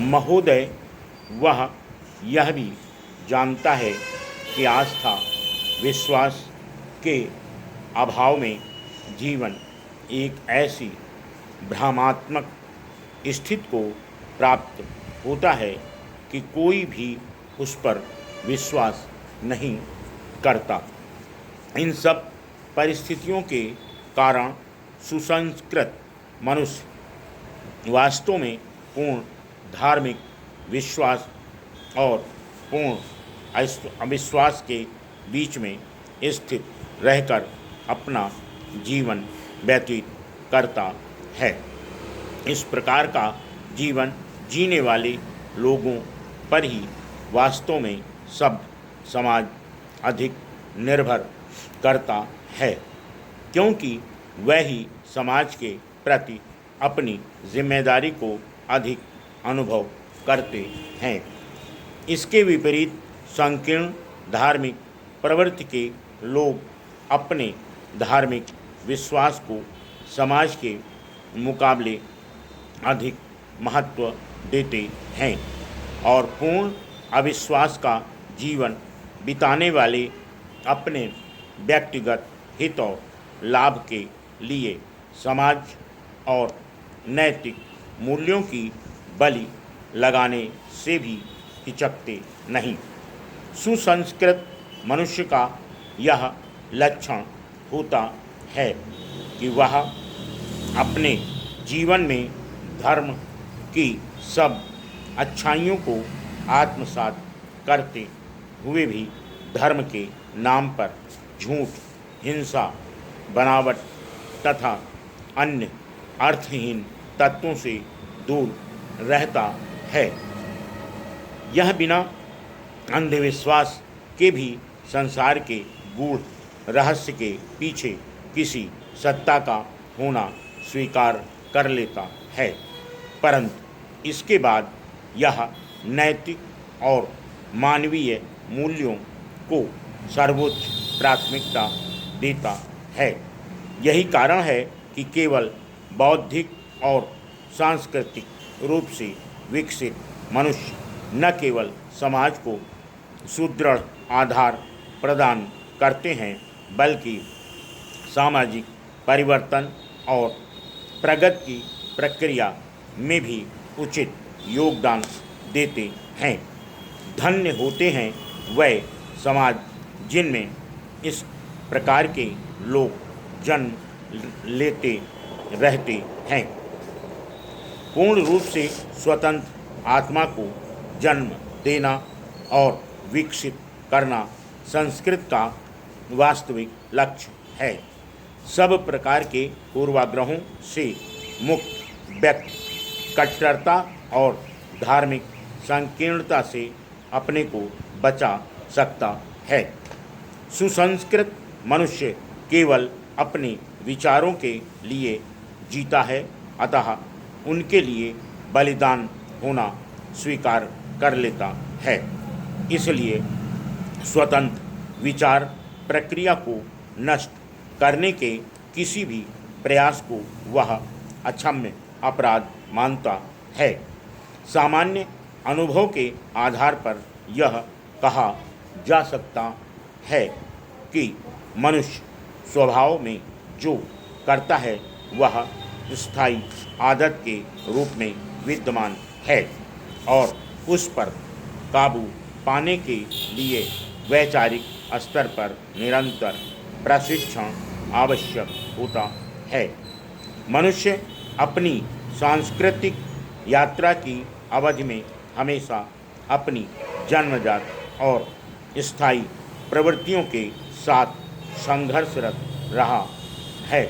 महोदय, वह यह भी जानता है कि आस्था विश्वास के अभाव में जीवन एक ऐसी भ्रमात्मक स्थिति को प्राप्त होता है कि कोई भी उस पर विश्वास नहीं करता। इन सब परिस्थितियों के कारण सुसंस्कृत मनुष्य वास्तव में पूर्ण धार्मिक विश्वास और पूर्ण अविश्वास के बीच में स्थित रहकर अपना जीवन व्यतीत करता है। इस प्रकार का जीवन जीने वाले लोगों पर ही वास्तव में सभ्य समाज अधिक निर्भर करता है, क्योंकि वह ही समाज के प्रति अपनी जिम्मेदारी को अधिक अनुभव करते हैं। इसके विपरीत संकीर्ण धार्मिक प्रवृत्ति के लोग अपने धार्मिक विश्वास को समाज के मुकाबले अधिक महत्व देते हैं और पूर्ण अविश्वास का जीवन बिताने वाले अपने व्यक्तिगत हित और लाभ के लिए समाज और नैतिक मूल्यों की बलि लगाने से भी हिचकते नहीं। सुसंस्कृत मनुष्य का यह लक्षण होता है कि वह अपने जीवन में धर्म की सब अच्छाइयों को आत्मसात करते हुए भी धर्म के नाम पर झूठ, हिंसा, बनावट तथा अन्य अर्थहीन तत्वों से दूर रहता है। यह बिना अंधविश्वास के भी संसार के गूढ़ रहस्य के पीछे किसी सत्ता का होना स्वीकार कर लेता है, परंतु इसके बाद यह नैतिक और मानवीय मूल्यों को सर्वोच्च प्राथमिकता देता है। यही कारण है कि केवल बौद्धिक और सांस्कृतिक रूप से विकसित मनुष्य न केवल समाज को सुदृढ़ आधार प्रदान करते हैं, बल्कि सामाजिक परिवर्तन और प्रगति की प्रक्रिया में भी उचित योगदान देते हैं। धन्य होते हैं वह समाज जिनमें इस प्रकार के लोग जन्म लेते रहते हैं। पूर्ण रूप से स्वतंत्र आत्मा को जन्म देना और विकसित करना संस्कृत का वास्तविक लक्ष्य है। सब प्रकार के पूर्वाग्रहों से मुक्त व्यक्ति कट्टरता और धार्मिक संकीर्णता से अपने को बचा सकता है। सुसंस्कृत मनुष्य केवल अपने विचारों के लिए जीता है, अतः उनके लिए बलिदान होना स्वीकार कर लेता है। इसलिए स्वतंत्र विचार प्रक्रिया को नष्ट करने के किसी भी प्रयास को वह अक्षम्य अपराध मानता है। सामान्य अनुभव के आधार पर यह कहा जा सकता है कि मनुष्य स्वभाव में जो करता है वह स्थायी आदत के रूप में विद्यमान है और उस पर काबू पाने के लिए वैचारिक स्तर पर निरंतर प्रशिक्षण आवश्यक होता है। मनुष्य अपनी सांस्कृतिक यात्रा की अवधि में हमेशा अपनी जन्मजात और स्थायी प्रवृत्तियों के साथ संघर्षरत रहा है।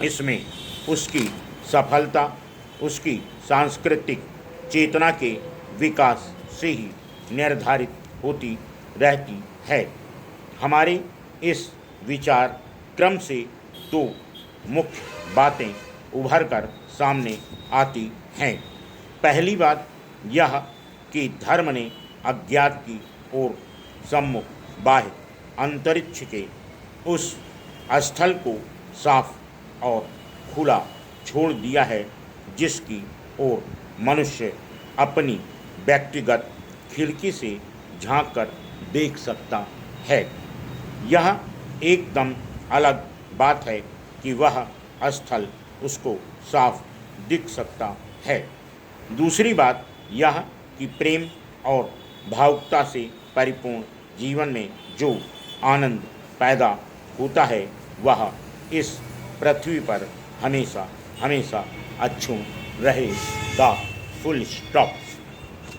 इसमें उसकी सफलता उसकी सांस्कृतिक चेतना के विकास से ही निर्धारित होती रहती है। हमारे इस विचार क्रम से दो मुख्य बातें उभर कर सामने आती हैं। पहली बात यह कि धर्म ने अज्ञात की ओर सम्मुख बाह्य अंतरिक्ष के उस स्थल को साफ और खुला छोड़ दिया है जिसकी ओर मनुष्य अपनी व्यक्तिगत खिड़की से झांक कर देख सकता है। यह एकदम अलग बात है कि वह स्थल उसको साफ दिख सकता है। दूसरी बात यह कि प्रेम और भावुकता से परिपूर्ण जीवन में जो आनंद पैदा होता है वह इस पृथ्वी पर हमेशा हमेशा अछूत रहेगा। Full stop.